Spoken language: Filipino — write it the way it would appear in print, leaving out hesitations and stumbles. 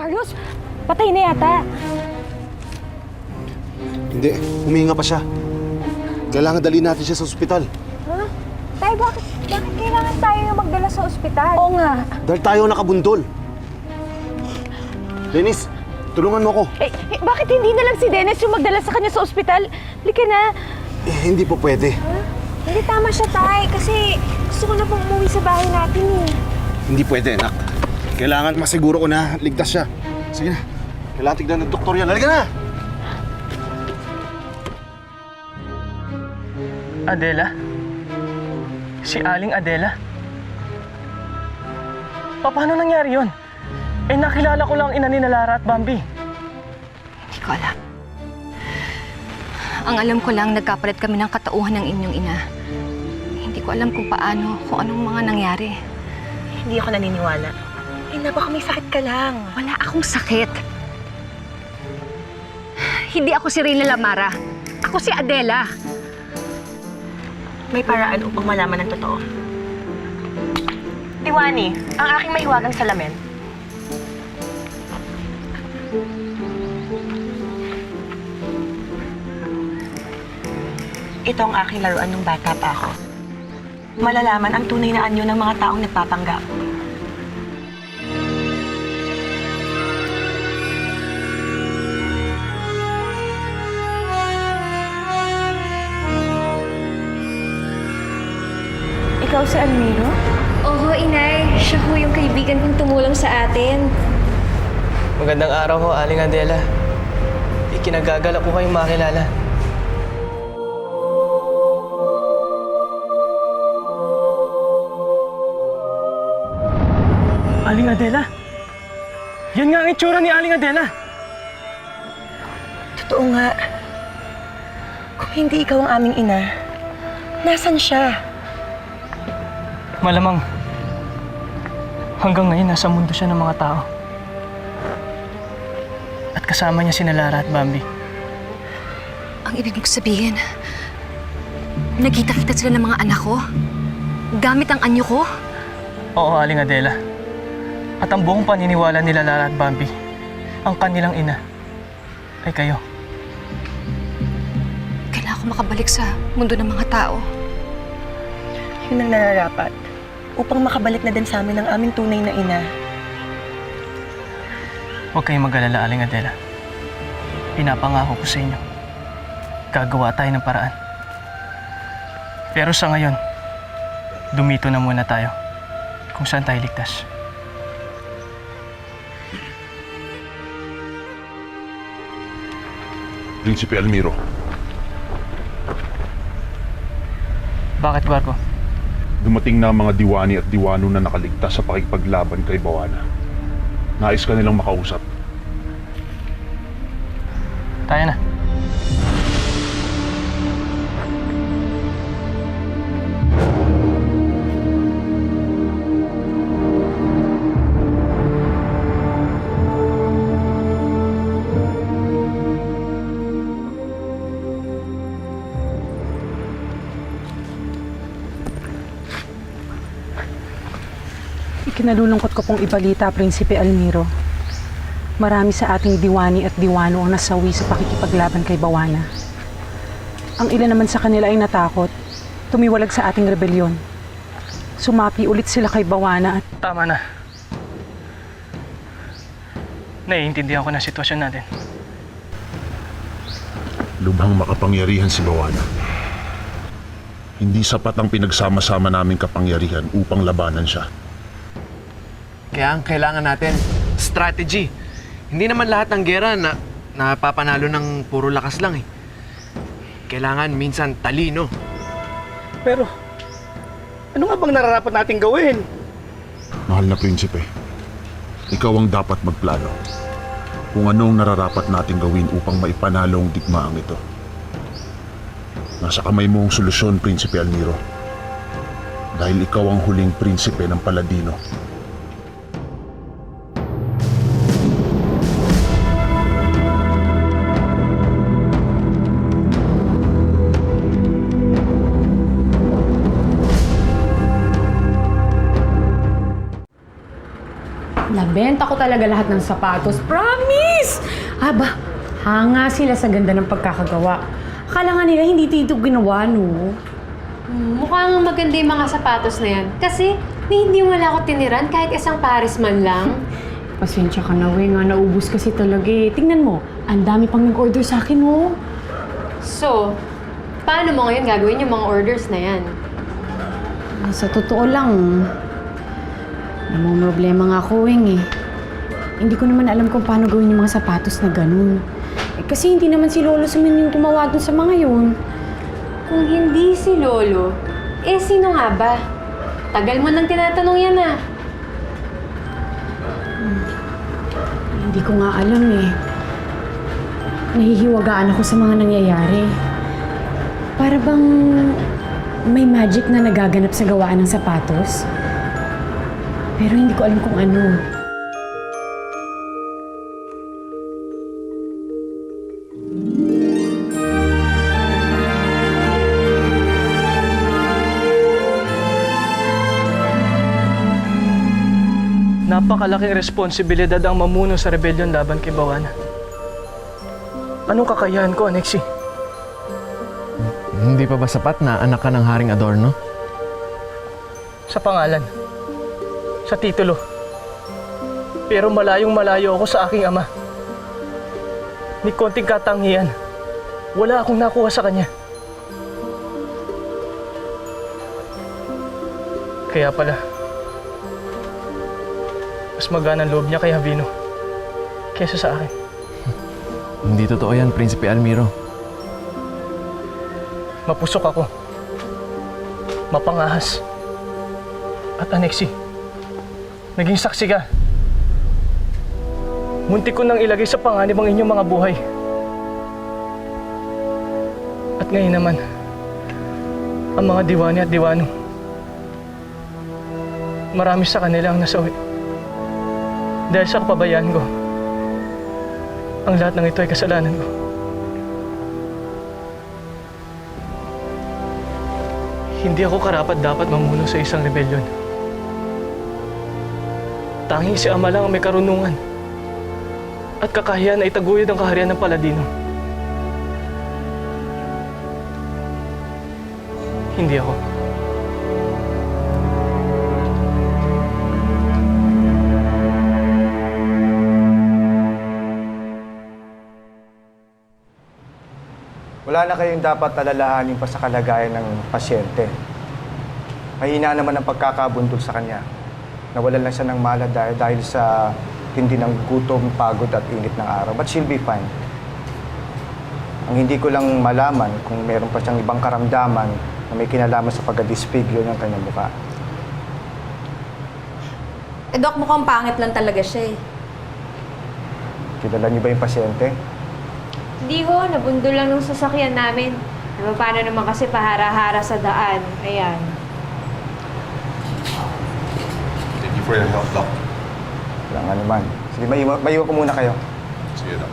Carlos, patay na yata. Hindi, humihinga pa siya. Kailangan dali natin siya sa ospital. Ha? Tay, bakit kailangan tayo yung magdala sa ospital? Oo nga. Dahil tayo nakabundol. Dennis, tulungan mo ako. Bakit hindi na lang si Dennis yung magdala sa kanya sa ospital? Halika na. Hindi po pwede. Hindi tama siya, Tay. Kasi gusto ko na pong umuwi sa bahay natin eh. Hindi pwede, anak. Kailangan masiguro ko na ligtas siya. Sige na. Kailangan tignan ng doktor yan. Halika na! Adela? Si Aling Adela? Paano nangyari yun? Nakilala ko lang ina ni Lara at Bambi. Hindi ko alam. Ang alam ko lang, nagkapalit kami ng katauhan ng inyong ina. Hindi ko alam kung paano, kung anong mga nangyari. Hindi ako naniniwala. Baka may sakit ka lang. Wala akong sakit. Hindi ako si Rina Lamara. Ako si Adela. May paraan upang malaman ng totoo. Tiwani, ang aking mahiwagang salamin. Ito ang aking laruan nung bata pa ako. Malalaman ang tunay na anyo ng mga taong nagpapanggap. Ikaw si Almiro? Oo, Inay. Siya ho yung kaibigan kong tumulong sa atin. Magandang araw ho, Aling Adela. Ikinagagalak ko kayong makilala. Aling Adela? Yan nga ang itsura ni Aling Adela. Totoo nga. Kung hindi ikaw ang aming ina, nasan siya? Malamang hanggang ngayon nasa mundo siya ng mga tao. At kasama niya sina Lara at Bambi. Ang ibig mong sabihin, nagkita-kita sila ng mga anak ko? Gamit ang anyo ko? Oo, Aling Adela. At ang buong paniniwala nila Lara at Bambi, ang kanilang ina, ay kayo. Kailangan ko makabalik sa mundo ng mga tao. Yun ang nararapat upang makabalik na din sa amin ang aming tunay na ina. Huwag kayong mag-alala, Aling Adela. Pinapangako ko sa inyo. Gagawa tayo ng paraan. Pero sa ngayon, dumito na muna tayo kung saan tayo ligtas. Prinsipe Almiro. Bakit, Guarco? Dumating na ang mga diwani at diwano na nakaligtas sa pakikipaglaban kay Bawana. Nais ka nilang makausap. Tayo na. Ikinalulungkot ko pong ibalita, Prinsipe Almiro. Marami sa ating diwani at diwano ang nasawi sa pakikipaglaban kay Bawana. Ang ilan naman sa kanila ay natakot, tumiwalag sa ating rebelyon. Sumapi ulit sila kay Bawana at... Tama na. Naiintindihan ko na sitwasyon natin. Lubhang makapangyarihan si Bawana. Hindi sapat ang pinagsama-sama naming kapangyarihan upang labanan siya. Kaya ang kailangan natin, strategy. Hindi naman lahat ng gera na napapanalo ng puro lakas lang eh. Kailangan minsan talino. Pero, ano nga bang nararapat nating gawin? Mahal na prinsipe, ikaw ang dapat magplano kung anong nararapat nating gawin upang maipanalo ang digmaang ito. Nasa kamay mo ang solusyon, Prinsipe Almiro. Dahil ikaw ang huling prinsipe ng Paladino. Ibebenta ko talaga lahat ng sapatos. Promise! Aba, hanga sila sa ganda ng pagkakagawa. Akala nga nila hindi dito ginawa, no? Mukhang maganda yung mga sapatos na yan. Kasi hindi wala ako tiniran kahit isang pares man lang. Pasensya ka na, nga naubos kasi talaga eh. Tingnan mo, ang dami pang nag-order sa akin, oh. So, paano mo ngayon gagawin yung mga orders na yan? Sa totoo lang, namumroblema nga ako, eh. Hindi ko naman alam kung paano gawin yung mga sapatos na ganun. Kasi hindi naman si Lolo Sumin yung gumawa dun sa mga yun. Kung hindi si Lolo, sino nga ba? Tagal mo nang tinatanong yan ah. Hindi ko nga alam, eh. Nahihiwagaan ako sa mga nangyayari. Para bang may magic na nagaganap sa gawaan ng sapatos. Pero hindi ko alam kung ano. Napakalaking responsibilidad ang mamuno sa rebellion laban kay Bawana. Anong kakayahan ko, Anexi? Hindi pa ba sapat na anak ka ng Haring Adorno? Sa pangalan, sa titulo. Pero malayong malayo ako sa aking ama. Ni konting katangian, wala akong nakuha sa kanya. Kaya pala, mas magaan ang loob niya kay Javino kesa sa akin. Hindi totoo yan, Prinsipe Almiro. Mapusok ako. Mapangahas. At Anexi, naging saksi ka. Muntik ko nang ilagay sa panganib ang inyong mga buhay. At ngayon naman, ang mga diwani at diwano, marami sa kanila ang nasawi. Dahil sa kapabayaan ko, ang lahat ng ito ay kasalanan ko. Hindi ako karapat-dapat mamuno sa isang rebelyon. Tanging si Ama lang ang may karunungan at kakahiyan na itaguyod ang kaharian ng Paladino. Hindi ako. Wala na kayong dapat alalahanin pa sa kalagayan ng pasyente. Mahina naman ang pagkakabundol sa kanya. Nawalan lang siya ng malad dahil sa tindi ng gutom, pagod at init ng araw. But she'll be fine. Ang hindi ko lang malaman kung meron pa siyang ibang karamdaman na may kinalaman sa pagka-disfigure ng kanyang mukha. Dok, mukhang pangit lang talaga siya eh. Kilala niyo ba yung pasyente? Hindi ho, nabundol lang ng sasakyan namin. Diba, paano naman kasi pahara-hara sa daan. Ayan. Thank you for your help, Doc. Wala nga naman. Sige, maiwan ko muna kayo. Sige, Doc.